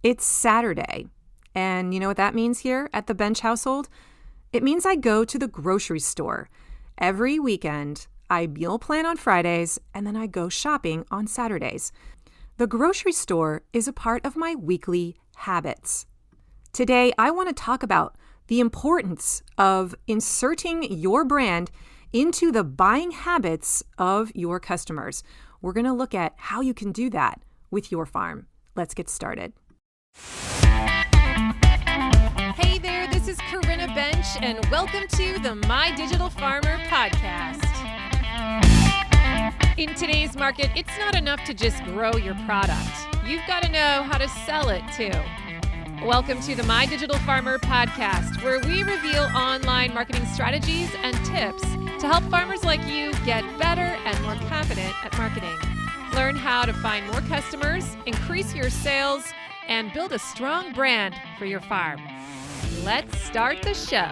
It's Saturday, and you know what that means here at the Bench household? It means I go to the grocery store. Every weekend, I meal plan on Fridays, and then I go shopping on Saturdays. The grocery store is a part of my weekly habits. Today, I want to talk about the importance of inserting your brand into the buying habits of your customers. We're going to look at how you can do that with your farm. Let's get started. Hey there, this is Corinna Bench, and welcome to the My Digital Farmer podcast. In today's market, it's not enough to just grow your product. You've got to know how to sell it too. Welcome to the My Digital Farmer podcast, where we reveal online marketing strategies and tips to help farmers like you get better and more confident at marketing. Learn how to find more customers, increase your sales, and build a strong brand for your farm. Let's start the show.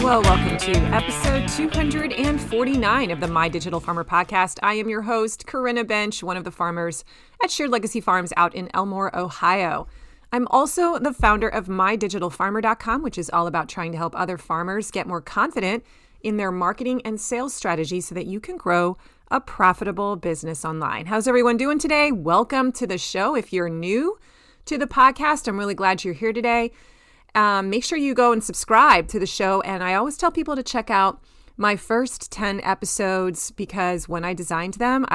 Well, welcome to episode 249 of the My Digital Farmer podcast. I am your host, Corinna Bench, one of the farmers at Shared Legacy Farms out in Elmore, Ohio. I'm also the founder of MyDigitalFarmer.com, which is all about trying to help other farmers get more confident in their marketing and sales strategies so that you can grow a profitable business online. How's everyone doing today? Welcome to the show. If you're new to the podcast, I'm really glad you're here today. Make sure you go and subscribe to the show. And I always tell people to check out my first 10 episodes because when I designed them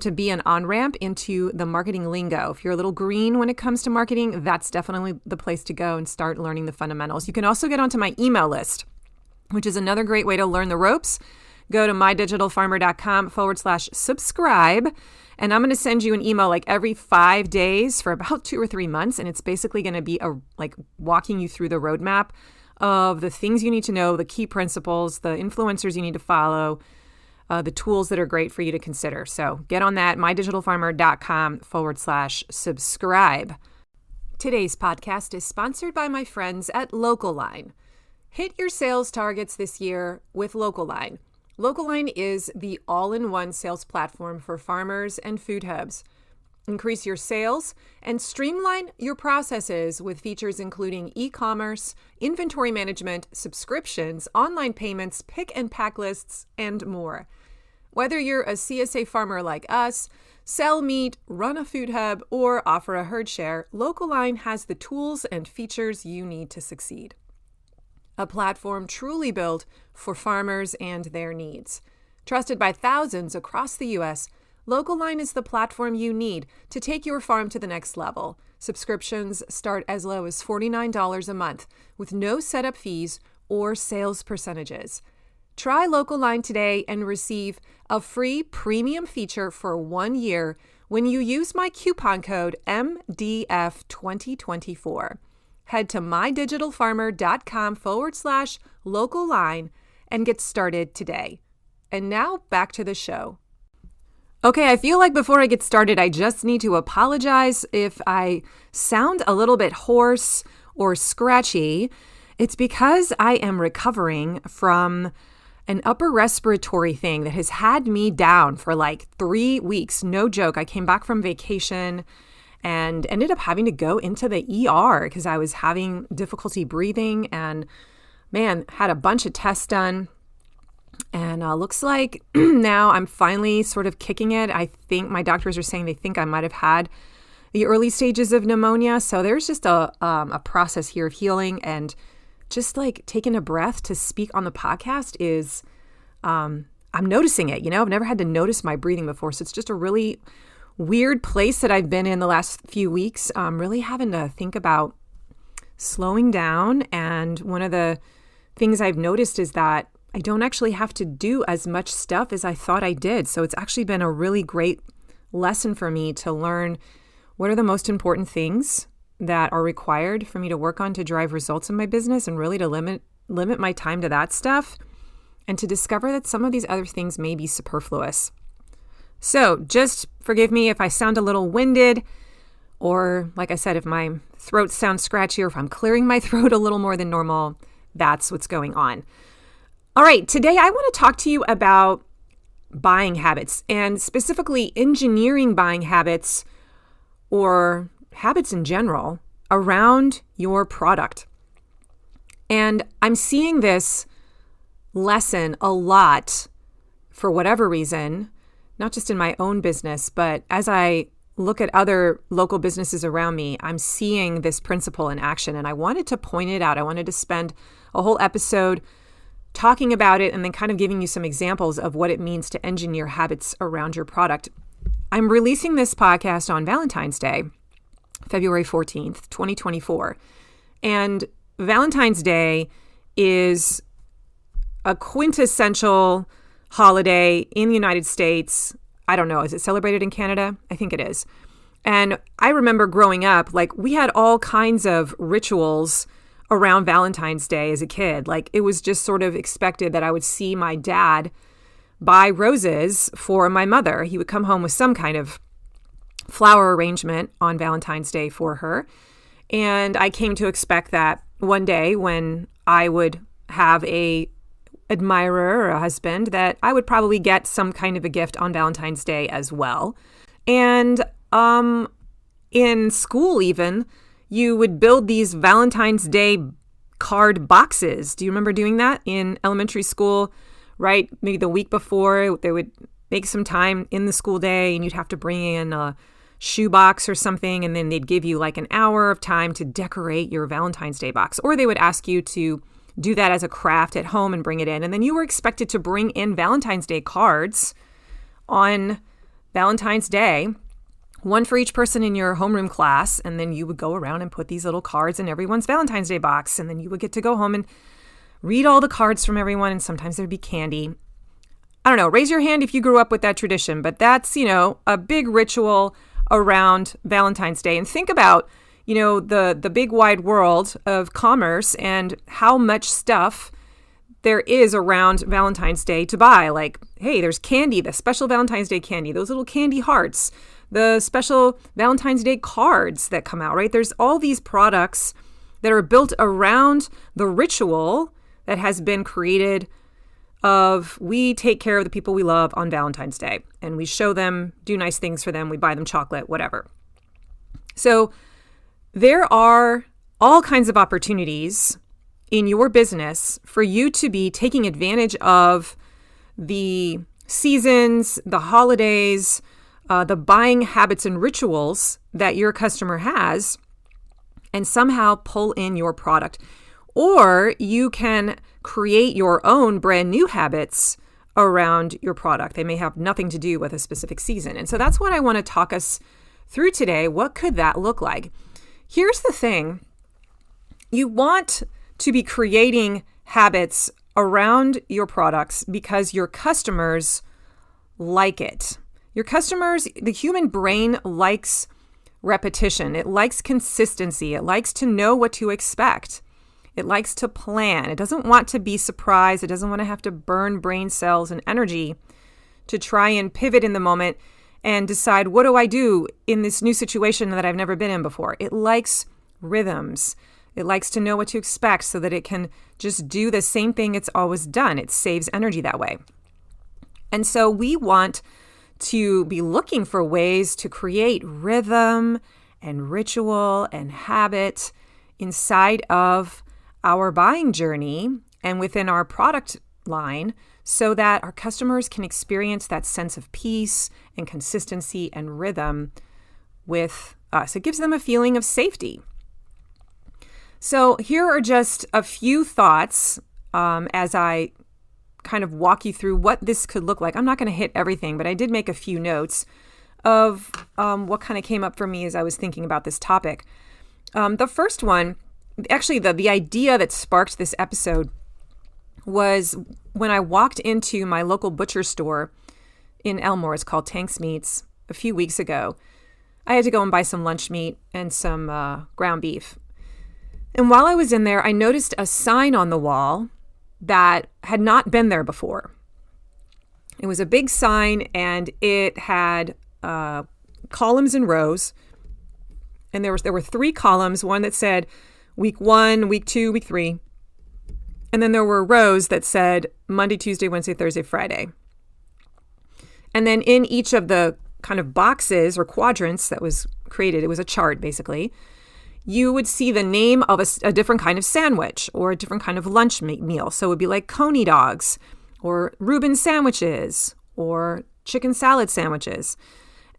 to be an on-ramp into the marketing lingo. If you're a little green when it comes to marketing, that's definitely the place to go and start learning the fundamentals. You can also get onto my email list, which is another great way to learn the ropes. Go to mydigitalfarmer.com/subscribe. And I'm going to send you an email like every 5 days for about 2 or 3 months. And it's basically going to be walking you through the roadmap of the things you need to know, the key principles, the influencers you need to follow, the tools that are great for you to consider. So get on that, mydigitalfarmer.com/subscribe. Today's podcast is sponsored by my friends at LocalLine. Hit your sales targets this year with LocalLine. LocalLine is the all-in-one sales platform for farmers and food hubs. Increase your sales and streamline your processes with features including e-commerce, inventory management, subscriptions, online payments, pick and pack lists, and more. Whether you're a CSA farmer like us, sell meat, run a food hub, or offer a herd share, LocalLine has the tools and features you need to succeed. A platform truly built for farmers and their needs. Trusted by thousands across the U.S., LocalLine is the platform you need to take your farm to the next level. Subscriptions start as low as $49 a month with no setup fees or sales percentages. Try LocalLine today and receive a free premium feature for 1 year when you use my coupon code MDF2024. Head to mydigitalfarmer.com/LocalLine and get started today. And now back to the show. Okay, I feel like before I get started, I just need to apologize if I sound a little bit hoarse or scratchy. It's because I am recovering from an upper respiratory thing that has had me down for like 3 weeks. No joke. I came back from vacation and ended up having to go into the ER because I was having difficulty breathing and, had a bunch of tests done. And looks like now I'm finally sort of kicking it. I think my doctors are saying they think I might have had the early stages of pneumonia. So there's just a process here of healing, and just like taking a breath to speak on the podcast is, I'm noticing it. I've never had to notice my breathing before. So it's just a really weird place that I've been in the last few weeks, really having to think about slowing down. And one of the things I've noticed is that I don't actually have to do as much stuff as I thought I did. So it's actually been a really great lesson for me to learn what are the most important things that are required for me to work on to drive results in my business, and really to limit my time to that stuff, and to discover that some of these other things may be superfluous. So just forgive me if I sound a little winded, or like I said, if my throat sounds scratchy, or if I'm clearing my throat a little more than normal. That's what's going on. All right, today I want to talk to you about buying habits, and specifically engineering buying habits or habits in general around your product. And I'm seeing this lesson a lot for whatever reason, not just in my own business, but as I look at other local businesses around me, I'm seeing this principle in action, and I wanted to point it out. I wanted to spend a whole episode talking about it and then kind of giving you some examples of what it means to engineer habits around your product. I'm releasing this podcast on Valentine's Day, February 14th, 2024. And Valentine's Day is a quintessential holiday in the United States. I don't know, is it celebrated in Canada? I think it is. And I remember growing up, like we had all kinds of rituals around Valentine's Day as a kid. Like it was just sort of expected that I would see my dad buy roses for my mother. He would come home with some kind of flower arrangement on Valentine's Day for her. And I came to expect that one day when I would have a admirer or a husband, that I would probably get some kind of a gift on Valentine's Day as well. And in school even, you would build these Valentine's Day card boxes. Do you remember doing that in elementary school, right? Maybe the week before, they would make some time in the school day and you'd have to bring in a shoebox or something, and then they'd give you like an hour of time to decorate your Valentine's Day box. Or they would ask you to do that as a craft at home and bring it in. And then you were expected to bring in Valentine's Day cards on Valentine's Day, one for each person in your homeroom class. And then you would go around and put these little cards in everyone's Valentine's Day box. And then you would get to go home and read all the cards from everyone. And sometimes there'd be candy. I don't know, raise your hand if you grew up with that tradition, but that's, a big ritual around Valentine's Day. And think about, the big wide world of commerce and how much stuff there is around Valentine's Day to buy. Like, hey, there's candy, the special Valentine's Day candy, those little candy hearts, the special Valentine's Day cards that come out, right? There's all these products that are built around the ritual that has been created of we take care of the people we love on Valentine's Day and we show them, do nice things for them, we buy them chocolate, whatever. So there are all kinds of opportunities in your business for you to be taking advantage of the seasons, the holidays, the buying habits and rituals that your customer has, and somehow pull in your product. Or you can create your own brand new habits around your product. They may have nothing to do with a specific season. And so that's what I want to talk us through today. What could that look like? Here's the thing. You want to be creating habits around your products because your customers like it. Your customers, the human brain likes repetition. It likes consistency. It likes to know what to expect. It likes to plan. It doesn't want to be surprised. It doesn't want to have to burn brain cells and energy to try and pivot in the moment and decide, what do I do in this new situation that I've never been in before? It likes rhythms. It likes to know what to expect so that it can just do the same thing it's always done. It saves energy that way. And so we want to be looking for ways to create rhythm and ritual and habit inside of our buying journey and within our product line so that our customers can experience that sense of peace and consistency and rhythm with us. It gives them a feeling of safety. So here are just a few thoughts as I kind of walk you through what this could look like. I'm not going to hit everything, but I did make a few notes of what kind of came up for me as I was thinking about this topic. The first one, actually the idea that sparked this episode was when I walked into my local butcher store in Elmore. It's called Tank's Meats. A few weeks ago, I had to go and buy some lunch meat and some ground beef. And while I was in there, I noticed a sign on the wall that had not been there before. It was a big sign and it had columns and rows. And there were 3 columns, one that said week 1, week 2, week 3. And then there were rows that said Monday, Tuesday, Wednesday, Thursday, Friday. And then in each of the kind of boxes or quadrants that was created, it was a chart basically, you would see the name of a different kind of sandwich or a different kind of lunch meal. So it would be like Coney dogs or Reuben sandwiches or chicken salad sandwiches.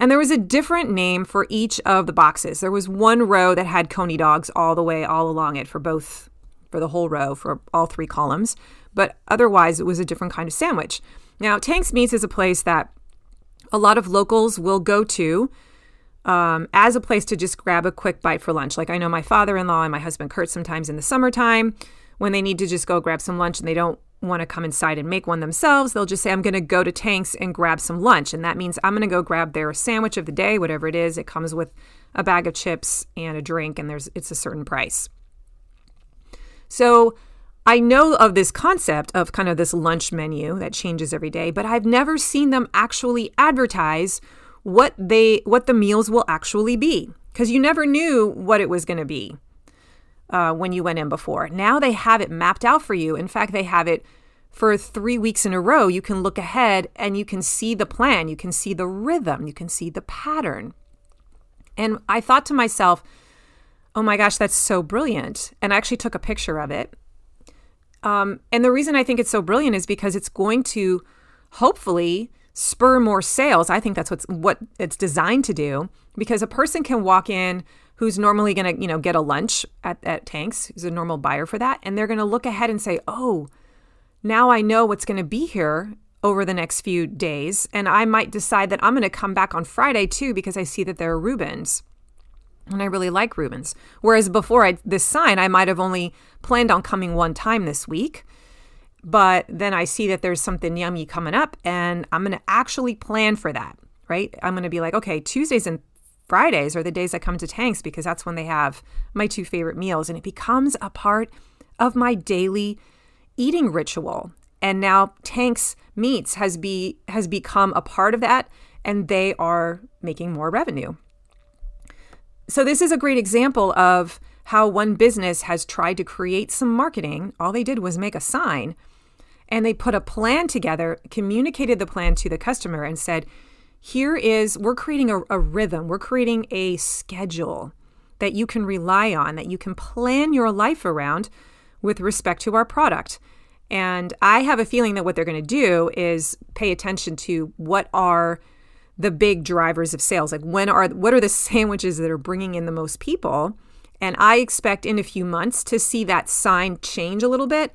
And there was a different name for each of the boxes. There was one row that had Coney dogs all along it for the whole row, for all 3 columns. But otherwise, it was a different kind of sandwich. Now, Tank's Meats is a place that a lot of locals will go to as a place to just grab a quick bite for lunch. Like I know my father-in-law and my husband Kurt sometimes in the summertime when they need to just go grab some lunch and they don't want to come inside and make one themselves, they'll just say, I'm going to go to Tank's and grab some lunch. And that means I'm going to go grab their sandwich of the day, whatever it is. It comes with a bag of chips and a drink, and it's a certain price. So I know of this concept of kind of this lunch menu that changes every day, but I've never seen them actually advertise what the meals will actually be, because you never knew what it was going to be when you went in before. Now they have it mapped out for you. In fact, they have it for 3 weeks in a row. You can look ahead and you can see the plan. You can see the rhythm. You can see the pattern. And I thought to myself, oh my gosh, that's so brilliant. And I actually took a picture of it. And the reason I think it's so brilliant is because it's going to hopefully spur more sales. I think that's what it's designed to do, because a person can walk in who's normally going to, get a lunch at Tank's, who's a normal buyer for that, and they're going to look ahead and say, oh, now I know what's going to be here over the next few days, and I might decide that I'm going to come back on Friday too because I see that there are Reubens. And I really like Reubens. Whereas before this sign, I might have only planned on coming one time this week. But then I see that there's something yummy coming up and I'm going to actually plan for that, right? I'm going to be like, okay, Tuesdays and Fridays are the days I come to Tank's because that's when they have my 2 favorite meals. And it becomes a part of my daily eating ritual. And now Tank's Meats has become a part of that, and they are making more revenue. So this is a great example of how one business has tried to create some marketing. All they did was make a sign, and they put a plan together, communicated the plan to the customer and said, we're creating a rhythm. We're creating a schedule that you can rely on, that you can plan your life around with respect to our product. And I have a feeling that what they're going to do is pay attention to what are the big drivers of sales. Like what are the sandwiches that are bringing in the most people? And I expect in a few months to see that sign change a little bit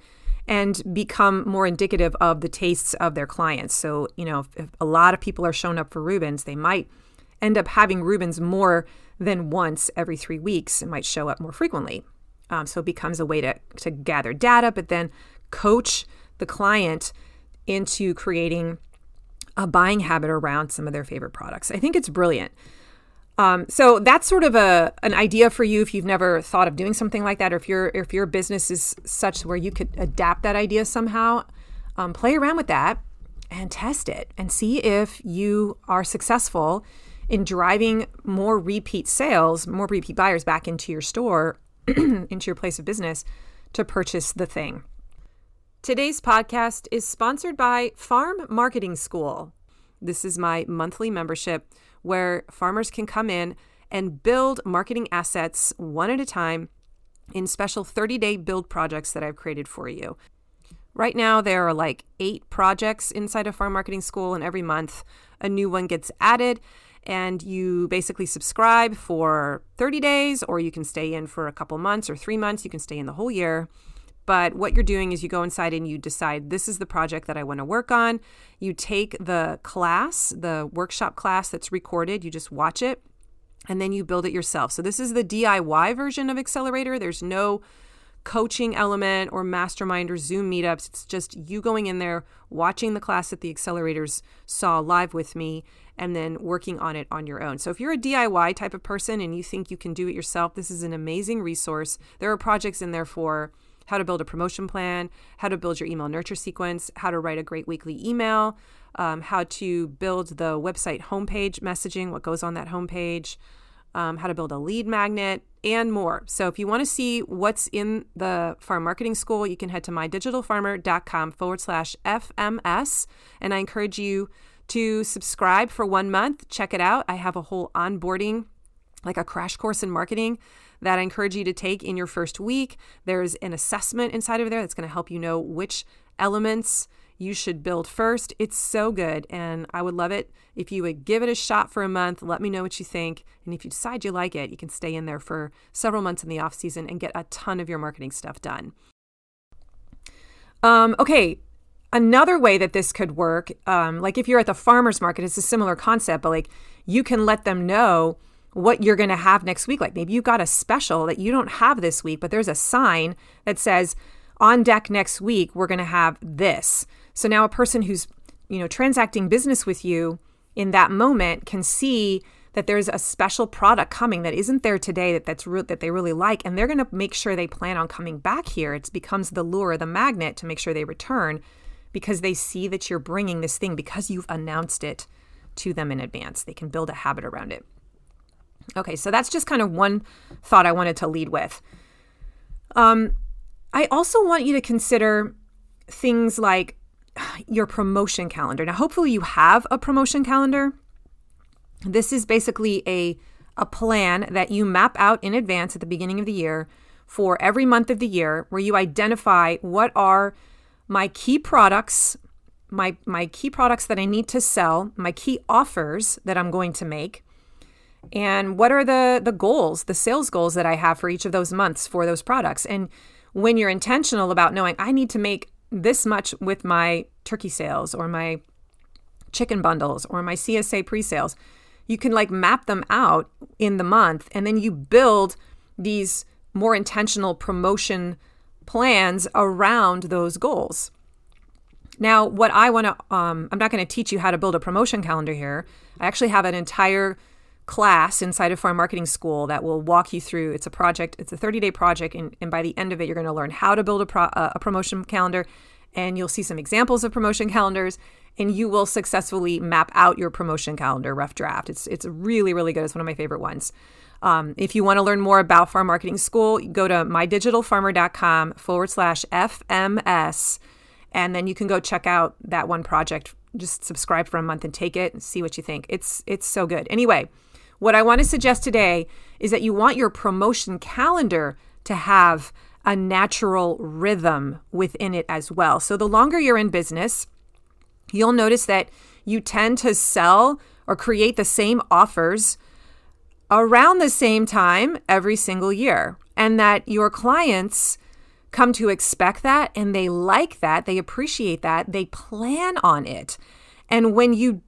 and become more indicative of the tastes of their clients. So, if a lot of people are showing up for Reubens, they might end up having Reubens more than once every 3 weeks. It might show up more frequently. So it becomes a way to gather data, but then coach the client into creating a buying habit around some of their favorite products. I think it's brilliant. So that's sort of an idea for you if you've never thought of doing something like that, or if your business is such where you could adapt that idea somehow. Play around with that and test it and see if you are successful in driving more repeat sales, more repeat buyers back into your store, into your place of business to purchase the thing. Today's podcast is sponsored by Farm Marketing School. This is my monthly membership where farmers can come in and build marketing assets one at a time in special 30-day build projects that I've created for you. Right now, there are like 8 projects inside of Farm Marketing School, and every month a new one gets added. And you basically subscribe for 30 days, or you can stay in for a couple months or 3 months. You can stay in the whole year. But what you're doing is you go inside and you decide, this is the project that I want to work on. You take the class, the workshop class that's recorded, you just watch it, and then you build it yourself. So this is the DIY version of Accelerator. There's no coaching element or mastermind or Zoom meetups. It's just you going in there, watching the class that the accelerators saw live with me, and then working on it on your own. So if you're a DIY type of person and you think you can do it yourself, this is an amazing resource. There are projects in there for how to build a promotion plan, how to build your email nurture sequence, how to write a great weekly email, how to build the website homepage messaging, what goes on that homepage, how to build a lead magnet, and more. So if you want to see what's in the Farm Marketing School, you can head to mydigitalfarmer.com/FMS. And I encourage you to subscribe for 1 month, check it out. I have a whole onboarding, like a crash course in marketing that I encourage you to take in your first week. There's an assessment inside of there that's going to help you know which elements you should build first. It's so good. And I would love it if you would give it a shot for a month. Let me know what you think. And if you decide you like it, you can stay in there for several months in the off season and get a ton of your marketing stuff done. Okay. Another way that this could work, like if you're at the farmer's market, it's a similar concept, but like you can let them know what you're going to have next week. Like maybe you've got a special that you don't have this week, but there's a sign that says on deck next week, we're going to have this. So now a person who's, transacting business with you in that moment can see that there's a special product coming that isn't there today that they really like. And they're going to make sure they plan on coming back here. It becomes the lure, the magnet to make sure they return because they see that you're bringing this thing because you've announced it to them in advance. They can build a habit around it. Okay, so that's just kind of one thought I wanted to lead with. I also want you to consider things like your promotion calendar. Now, hopefully you have a promotion calendar. This is basically a plan that you map out in advance at the beginning of the year for every month of the year where you identify what are my key products, my key products that I need to sell, my key offers that I'm going to make, and what are the goals, the sales goals that I have for each of those months for those products. And when you're intentional about knowing I need to make this much with my turkey sales or my chicken bundles or my CSA pre-sales, you can like map them out in the month, and then you build these more intentional promotion plans around those goals. Now, what I want to, I'm not going to teach you how to build a promotion calendar here. I actually have an entire class inside of Farm Marketing School that will walk you through. It's a project. It's a 30-day project. And by the end of it, you're going to learn how to build a promotion calendar. And you'll see some examples of promotion calendars. And you will successfully map out your promotion calendar, rough draft. It's really, really good. It's one of my favorite ones. If you want to learn more about Farm Marketing School, go to mydigitalfarmer.com/FMS. And then you can go check out that one project. Just subscribe for a month and take it and see what you think. It's so good. Anyway, what I want to suggest today is that you want your promotion calendar to have a natural rhythm within it as well. So the longer you're in business, you'll notice that you tend to sell or create the same offers around the same time every single year, and that your clients come to expect that, and they like that, they appreciate that, they plan on it. And when you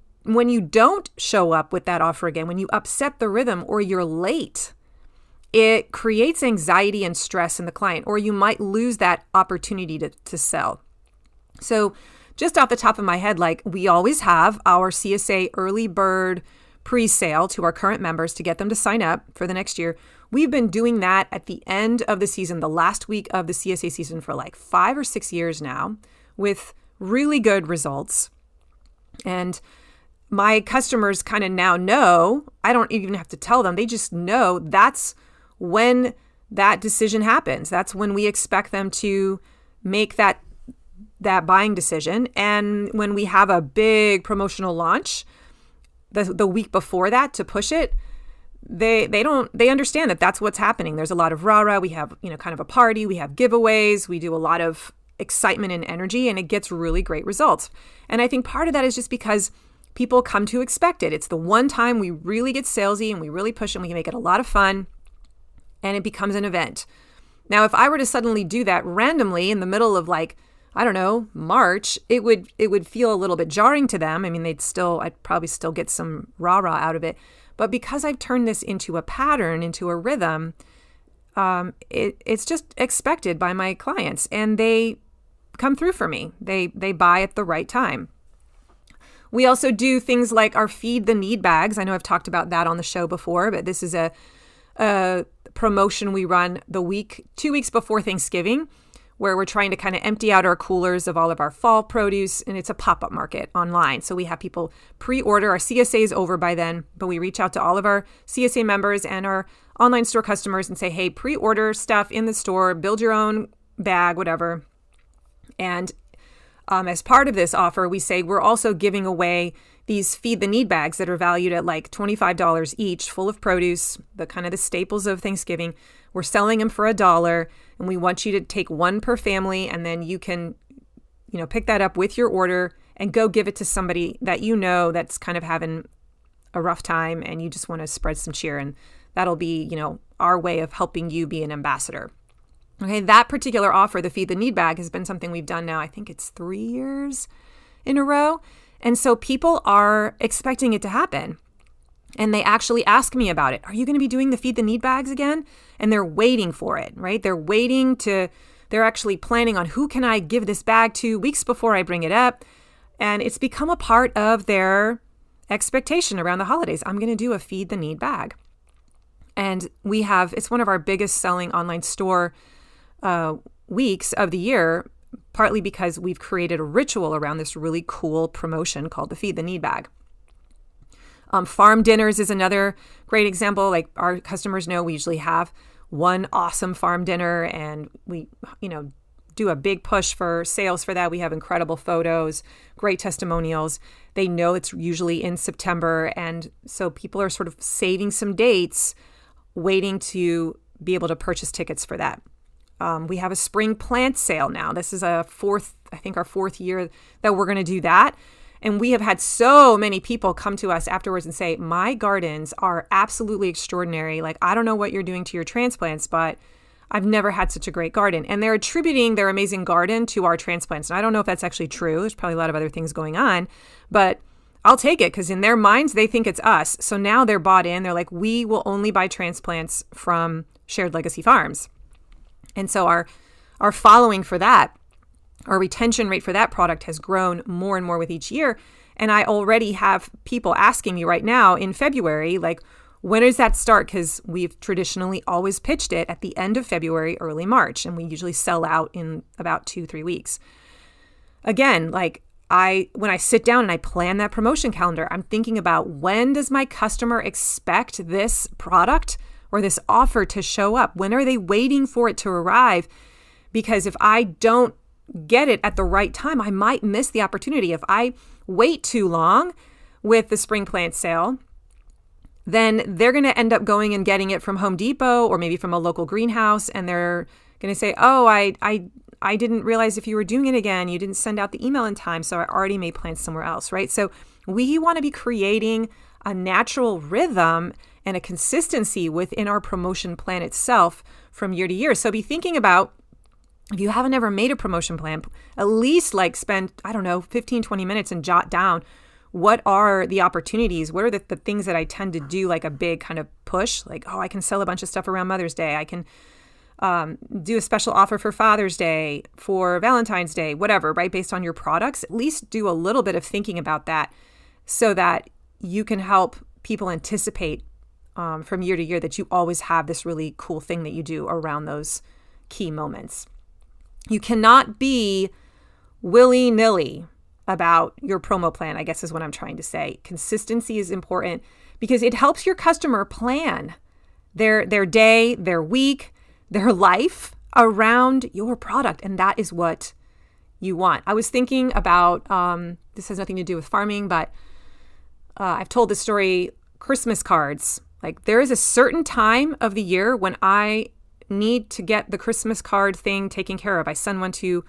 don't show up with that offer again, when you upset the rhythm or you're late, it creates anxiety and stress in the client, or you might lose that opportunity to sell. So just off the top of my head, like we always have our CSA early bird pre-sale to our current members to get them to sign up for the next year. We've been doing that at the end of the season, the last week of the CSA season for like 5 or 6 years now with really good results. And my customers kind of now know, I don't even have to tell them, they just know that's when that decision happens. That's when we expect them to make that buying decision. And when we have a big promotional launch, the week before that to push it, they understand that that's what's happening. There's a lot of rah-rah. We have, kind of a party. We have giveaways. We do a lot of excitement and energy, and it gets really great results. And I think part of that is just because people come to expect it. It's the one time we really get salesy and we really push it and we can make it a lot of fun, and it becomes an event. Now, if I were to suddenly do that randomly in the middle of March, it would feel a little bit jarring to them. I mean, I'd probably still get some rah-rah out of it. But because I've turned this into a pattern, into a rhythm, it's just expected by my clients, and they come through for me. They buy at the right time. We also do things like our Feed the Need bags. I know I've talked about that on the show before, but this is a promotion we run 2 weeks before Thanksgiving, where we're trying to kind of empty out our coolers of all of our fall produce, and it's a pop-up market online. So we have people pre-order. Our CSA is over by then, but we reach out to all of our CSA members and our online store customers and say, hey, pre-order stuff in the store, build your own bag, whatever. And as part of this offer, we say we're also giving away these Feed the Need bags that are valued at like $25 each, full of produce, the kind of the staples of Thanksgiving. We're selling them for $1, and we want you to take one per family, and then you can, pick that up with your order and go give it to somebody that you know that's kind of having a rough time, and you just want to spread some cheer. And that'll be, our way of helping you be an ambassador. Okay, that particular offer, the Feed the Need bag, has been something we've done now. I think it's 3 years in a row. And so people are expecting it to happen. And they actually ask me about it. Are you going to be doing the Feed the Need bags again? And they're waiting for it, right? They're actually planning on who can I give this bag to weeks before I bring it up. And it's become a part of their expectation around the holidays. I'm going to do a Feed the Need bag. And it's one of our biggest selling online store weeks of the year, partly because we've created a ritual around this really cool promotion called the Feed the Need bag. Farm dinners is another great example. Like our customers know, we usually have one awesome farm dinner, and we, do a big push for sales for that. We have incredible photos, great testimonials. They know it's usually in September. And so people are sort of saving some dates, waiting to be able to purchase tickets for that. We have a spring plant sale now. This is our fourth year that we're going to do that. And we have had so many people come to us afterwards and say, my gardens are absolutely extraordinary. Like, I don't know what you're doing to your transplants, but I've never had such a great garden. And they're attributing their amazing garden to our transplants. And I don't know if that's actually true. There's probably a lot of other things going on, but I'll take it because in their minds, they think it's us. So now they're bought in. They're like, we will only buy transplants from Shared Legacy Farms. And so our following for that, our retention rate for that product has grown more and more with each year. And I already have people asking me right now in February, like, when does that start? Because we've traditionally always pitched it at the end of February, early March, and we usually sell out in about 2-3 weeks. Again, like when I sit down and I plan that promotion calendar, I'm thinking about, when does my customer expect this product or this offer to show up? When are they waiting for it to arrive? Because if I don't get it at the right time, I might miss the opportunity. If I wait too long with the spring plant sale, then they're going to end up going and getting it from Home Depot or maybe from a local greenhouse, and they're going to say, oh, I didn't realize if you were doing it again, you didn't send out the email in time, so I already made plans somewhere else, right? So we want to be creating a natural rhythm and a consistency within our promotion plan itself from year to year. So be thinking about, if you haven't ever made a promotion plan, at least spend, 15-20 minutes and jot down, what are the opportunities? What are the things that I tend to do, like a big kind of push? Like, I can sell a bunch of stuff around Mother's Day. I can do a special offer for Father's Day, for Valentine's Day, whatever, right? Based on your products, at least do a little bit of thinking about that so that you can help people anticipate from year to year that you always have this really cool thing that you do around those key moments. You cannot be willy-nilly about your promo plan, I guess is what I'm trying to say. Consistency is important because it helps your customer plan their day, their week, their life around your product. And that is what you want. I was thinking about, this has nothing to do with farming, but I've told this story, Christmas cards. Like, there is a certain time of the year when I need to get the Christmas card thing taken care of. I send one to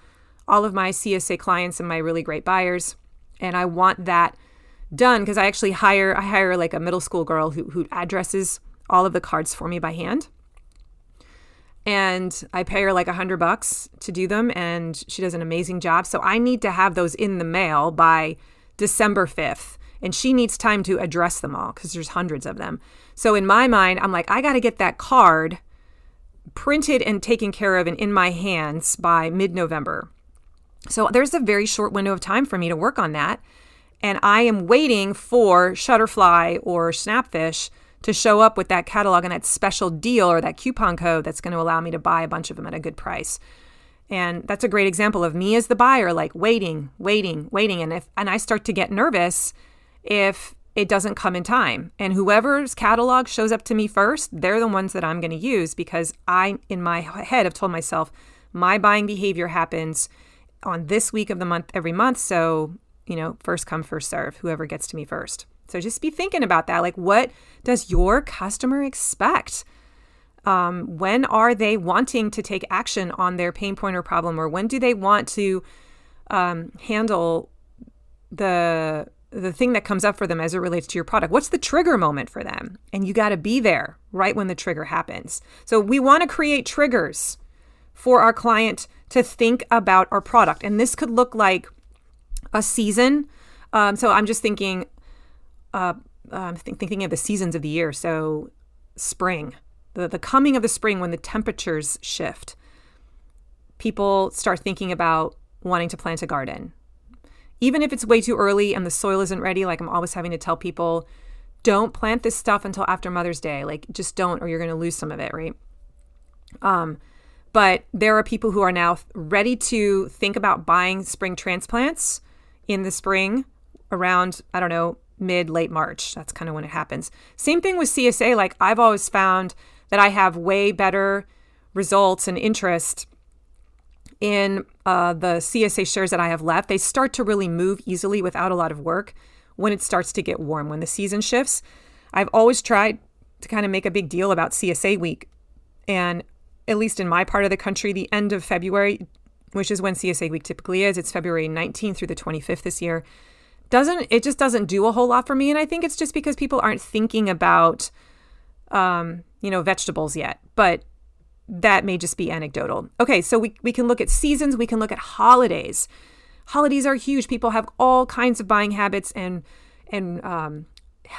all of my CSA clients and my really great buyers, and I want that done because I actually hire like a middle school girl who addresses all of the cards for me by hand, and I pay her like $100 to do them, and she does an amazing job. So I need to have those in the mail by December 5th, and she needs time to address them all because there's hundreds of them. So in my mind, I'm like, I got to get that card printed and taken care of and in my hands by mid-November. So there's a very short window of time for me to work on that. And I am waiting for Shutterfly or Snapfish to show up with that catalog and that special deal or that coupon code that's going to allow me to buy a bunch of them at a good price. And that's a great example of me as the buyer, like waiting. And I start to get nervous if it doesn't come in time. And whoever's catalog shows up to me first, they're the ones that I'm going to use because I, in my head, have told myself my buying behavior happens on this week of the month every month. So first come, first serve, whoever gets to me first. So just be thinking about that. Like, what does your customer expect? When are they wanting to take action on their pain point or problem? Or when do they want to handle the thing that comes up for them as it relates to your product? What's the trigger moment for them? And you got to be there right when the trigger happens. So we want to create triggers for our client to think about our product. And this could look like a season. So I'm just thinking, thinking of the seasons of the year. So spring, the coming of the spring, when the temperatures shift, people start thinking about wanting to plant a garden. Even if it's way too early and the soil isn't ready, like I'm always having to tell people, don't plant this stuff until after Mother's Day. Like, just don't, or you're going to lose some of it, right? But there are people who are now ready to think about buying spring transplants in the spring around, I don't know, late March. That's kind of when it happens. Same thing with CSA. Like, I've always found that I have way better results and interest in the CSA shares that I have left. They start to really move easily without a lot of work when it starts to get warm, when the season shifts. I've always tried to kind of make a big deal about CSA week. And at least in my part of the country, the end of February, which is when CSA week typically is, it's February 19th through the 25th this year, it just doesn't do a whole lot for me. And I think it's just because people aren't thinking about, vegetables yet, but that may just be anecdotal. Okay, so we can look at seasons, we can look at holidays. Holidays are huge. People have all kinds of buying habits and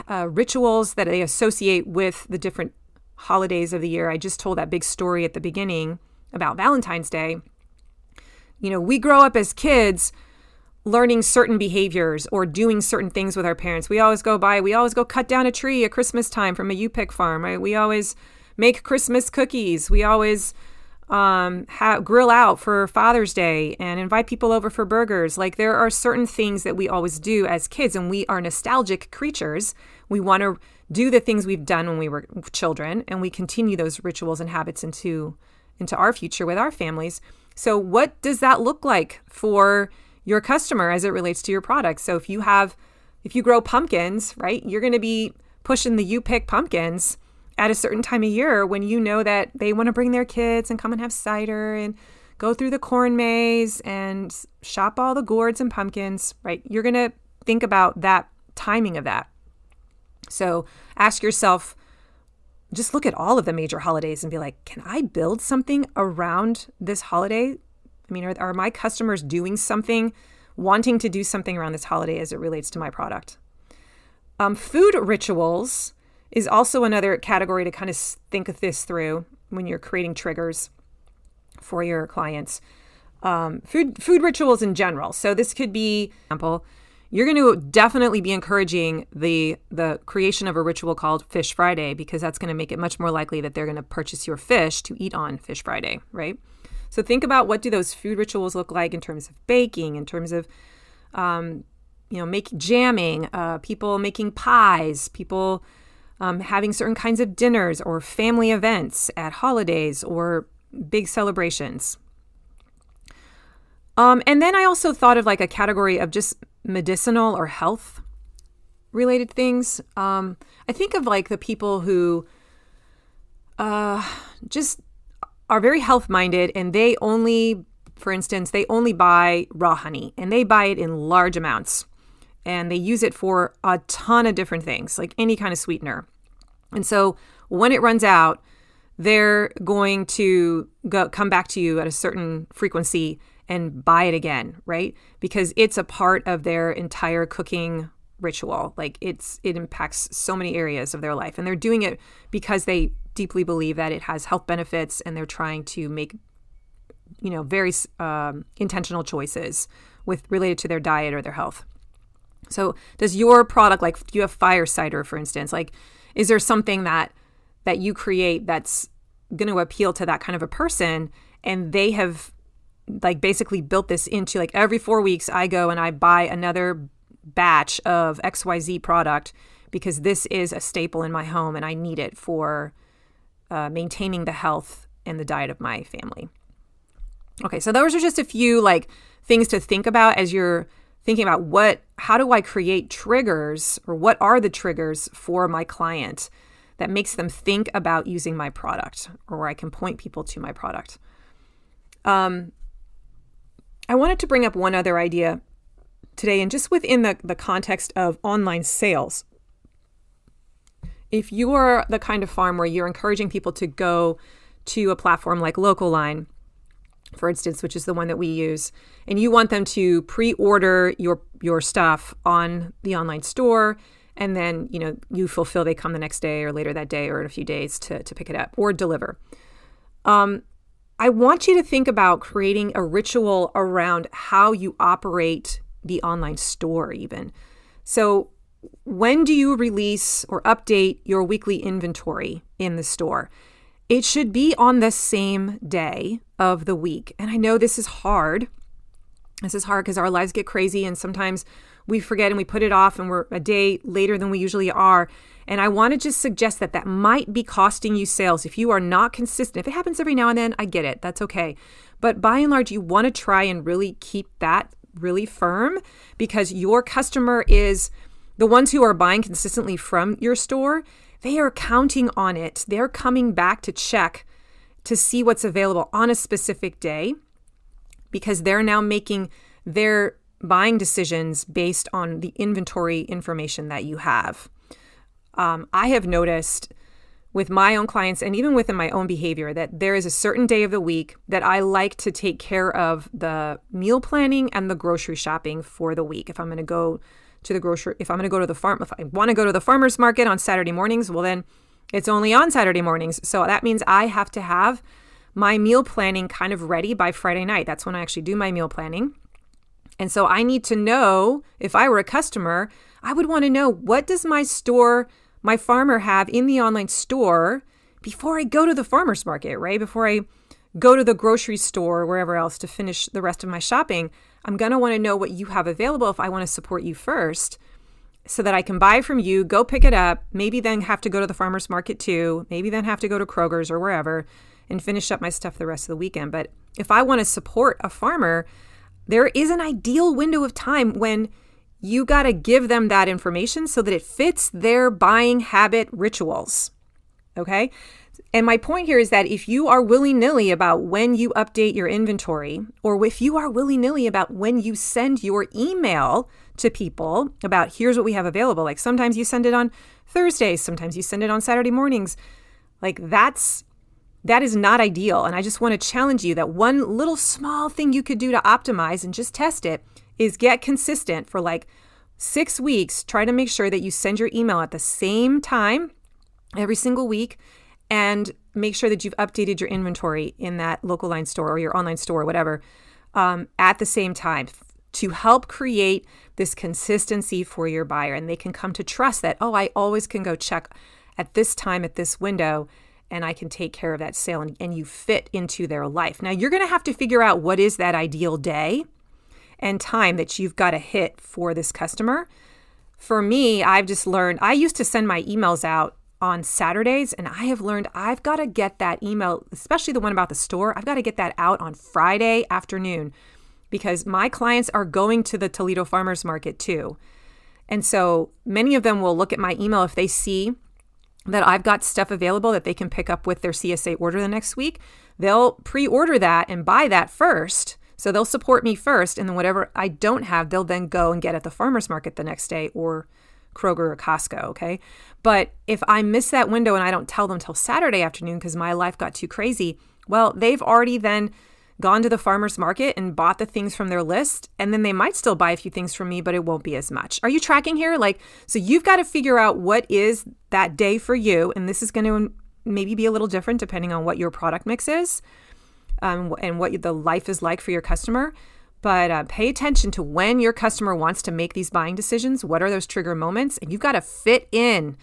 rituals that they associate with the different holidays of the year. I just told that big story at the beginning about Valentine's Day. We grow up as kids learning certain behaviors or doing certain things with our parents. We always go cut down a tree at Christmas time from a U-Pick farm, right? We always make Christmas cookies. We always grill out for Father's Day and invite people over for burgers. Like, there are certain things that we always do as kids, and we are nostalgic creatures. We want to do the things we've done when we were children, and we continue those rituals and habits into our future with our families. So what does that look like for your customer as it relates to your product? So if you grow pumpkins, right, you're going to be pushing the U-Pick pumpkins at a certain time of year when you know that they want to bring their kids and come and have cider and go through the corn maze and shop all the gourds and pumpkins, right? You're going to think about that timing of that. So ask yourself, just look at all of the major holidays and be like, can I build something around this holiday? I mean, are my customers doing something, wanting to do something around this holiday as it relates to my product? Food rituals is also another category to kind of think of this through when you're creating triggers for your clients. Food rituals in general. So this could be, for example, you're going to definitely be encouraging the creation of a ritual called Fish Friday, because that's going to make it much more likely that they're going to purchase your fish to eat on Fish Friday, right? So think about, what do those food rituals look like in terms of baking, in terms of, jamming, people making pies, people having certain kinds of dinners or family events at holidays or big celebrations. And then I also thought of like a category of just medicinal or health related things. I think of like the people who just are very health minded, and they only buy raw honey, and they buy it in large amounts, and they use it for a ton of different things, like any kind of sweetener. And so when it runs out, they're going to come back to you at a certain frequency and buy it again, right? Because it's a part of their entire cooking ritual. Like, it impacts so many areas of their life, and they're doing it because they deeply believe that it has health benefits, and they're trying to make, very intentional choices related to their diet or their health. So does your product, like, do you have fire cider, for instance? Like, is there something that you create that's going to appeal to that kind of a person? And they have like basically built this into, like, every 4 weeks I go and I buy another batch of XYZ product because this is a staple in my home and I need it for maintaining the health and the diet of my family. Okay, so those are just a few like things to think about as you're thinking about how do I create triggers, or what are the triggers for my client that makes them think about using my product, or where I can point people to my product. I wanted to bring up one other idea today, and just within the context of online sales. If you are the kind of farm where you're encouraging people to go to a platform like Local-Line, for instance, which is the one that we use, and you want them to pre-order your stuff on the online store, and then you fulfill, they come the next day or later that day or in a few days to pick it up or deliver. I want you to think about creating a ritual around how you operate the online store even. So when do you release or update your weekly inventory in the store? It should be on the same day of the week. And I know this is hard. This is hard because our lives get crazy, and sometimes we forget and we put it off, and we're a day later than we usually are. And I want to just suggest that might be costing you sales if you are not consistent. If it happens every now and then, I get it. That's okay. But by and large, you want to try and really keep that really firm, because your customer is the ones who are buying consistently from your store. They are counting on it. They're coming back to check to see what's available on a specific day, because they're now making their buying decisions based on the inventory information that you have. I have noticed with my own clients, and even within my own behavior, that there is a certain day of the week that I like to take care of the meal planning and the grocery shopping for the week. If I'm going to go to the grocery, if I want to go to the farmer's market on Saturday mornings, well, then it's only on Saturday mornings. So that means I have to have my meal planning kind of ready by Friday night. That's when I actually do my meal planning. And so I need to know, if I were a customer, I would want to know, what does my farmer have in the online store before I go to the farmer's market, right? Before I go to the grocery store or wherever else to finish the rest of my shopping. I'm going to want to know what you have available if I want to support you first, so that I can buy from you, go pick it up, maybe then have to go to the farmer's market too, maybe then have to go to Kroger's or wherever and finish up my stuff the rest of the weekend. But if I want to support a farmer, there is an ideal window of time when you got to give them that information so that it fits their buying habit rituals. Okay? And my point here is that if you are willy-nilly about when you update your inventory, or if you are willy-nilly about when you send your email to people about here's what we have available, like sometimes you send it on Thursdays, sometimes you send it on Saturday mornings, like that is not ideal. And I just want to challenge you that one little small thing you could do to optimize and just test it is get consistent for like 6 weeks. Try to make sure that you send your email at the same time every single week, and make sure that you've updated your inventory in that Local-Line store or your online store or whatever at the same time, to help create this consistency for your buyer. And they can come to trust that, oh, I always can go check at this time, at this window, and I can take care of that sale, and you fit into their life. Now, you're going to have to figure out what is that ideal day and time that you've got to hit for this customer. For me, I've just learned, I used to send my emails out on Saturdays, and I have learned I've got to get that email, especially the one about the store, I've got to get that out on Friday afternoon, because my clients are going to the Toledo Farmers Market too. And so many of them will look at my email if they see that I've got stuff available that they can pick up with their CSA order the next week. They'll pre-order that and buy that first. So they'll support me first, and then whatever I don't have, they'll then go and get at the farmer's market the next day, or Kroger or Costco, okay? But if I miss that window and I don't tell them till Saturday afternoon because my life got too crazy, well, they've already then gone to the farmer's market and bought the things from their list, and then they might still buy a few things from me, but it won't be as much. Are you tracking here? So you've got to figure out what is that day for you, and this is going to maybe be a little different depending on what your product mix is, and what the life is like for your customer. But pay attention to when your customer wants to make these buying decisions. What are those trigger moments? And you've got to fit into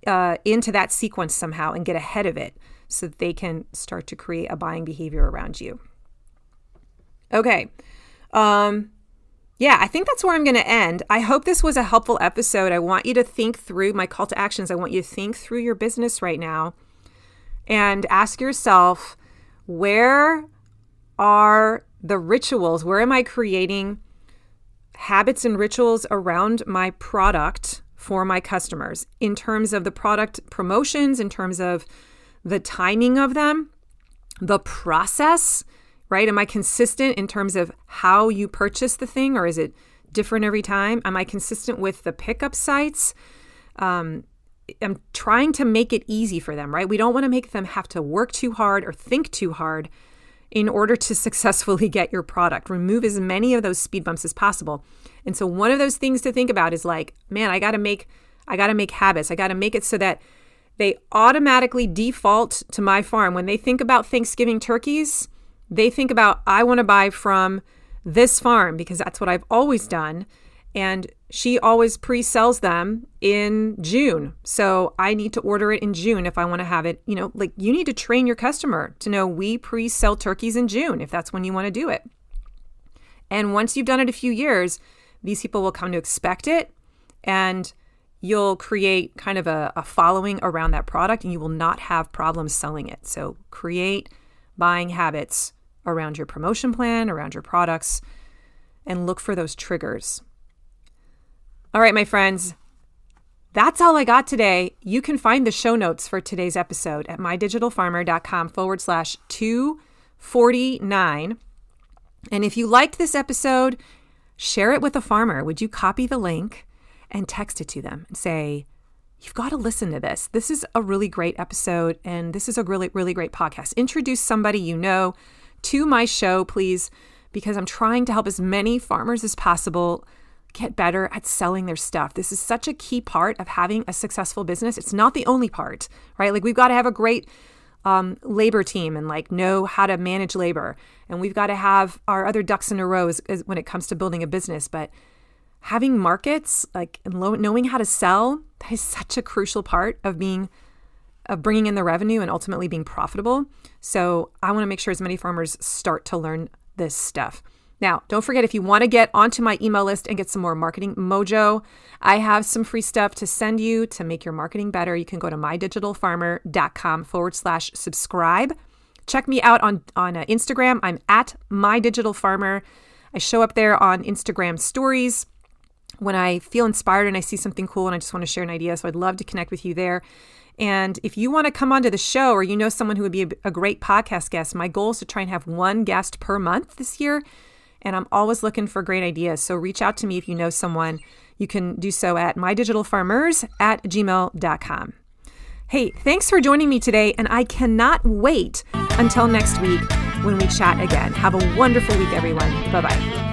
that sequence somehow and get ahead of it so that they can start to create a buying behavior around you. Okay. I think that's where I'm going to end. I hope this was a helpful episode. I want you to think through my call to actions. I want you to think through your business right now and ask yourself, where are the rituals? Where am I creating habits and rituals around my product for my customers in terms of the product promotions, in terms of the timing of them, the process, right? Am I consistent in terms of how you purchase the thing, or is it different every time? Am I consistent with the pickup sites? I'm trying to make it easy for them, right? We don't want to make them have to work too hard or think too hard in order to successfully get your product. Remove as many of those speed bumps as possible. And so one of those things to think about is like, man, I got to make habits. I got to make it so that they automatically default to my farm. When they think about Thanksgiving turkeys, they think about, I want to buy from this farm because that's what I've always done. And she always pre-sells them in June. So I need to order it in June if I want to have it. Like, you need to train your customer to know we pre-sell turkeys in June if that's when you want to do it. And once you've done it a few years, these people will come to expect it, and you'll create kind of a following around that product, and you will not have problems selling it. So create buying habits around your promotion plan, around your products, and look for those triggers. All right, my friends, that's all I got today. You can find the show notes for today's episode at mydigitalfarmer.com/249. And if you liked this episode, share it with a farmer. Would you copy the link and text it to them and say, you've got to listen to this. This is a really great episode, and this is a really, really great podcast. Introduce somebody you know to my show, please, because I'm trying to help as many farmers as possible get better at selling their stuff. This is such a key part of having a successful business. It's not the only part, right? Like, we've got to have a great labor team and like know how to manage labor. And we've got to have our other ducks in a row when it comes to building a business. But having markets, like, and knowing how to sell, that is such a crucial part of bringing in the revenue and ultimately being profitable. So I want to make sure as many farmers start to learn this stuff. Now, don't forget, if you want to get onto my email list and get some more marketing mojo, I have some free stuff to send you to make your marketing better. You can go to mydigitalfarmer.com/subscribe. Check me out on Instagram. I'm at mydigitalfarmer. I show up there on Instagram stories when I feel inspired and I see something cool and I just want to share an idea. So I'd love to connect with you there. And if you want to come onto the show, or you know someone who would be a great podcast guest, my goal is to try and have one guest per month this year. And I'm always looking for great ideas. So reach out to me if you know someone. You can do so at mydigitalfarmers@gmail.com. Hey, thanks for joining me today. And I cannot wait until next week when we chat again. Have a wonderful week, everyone. Bye-bye.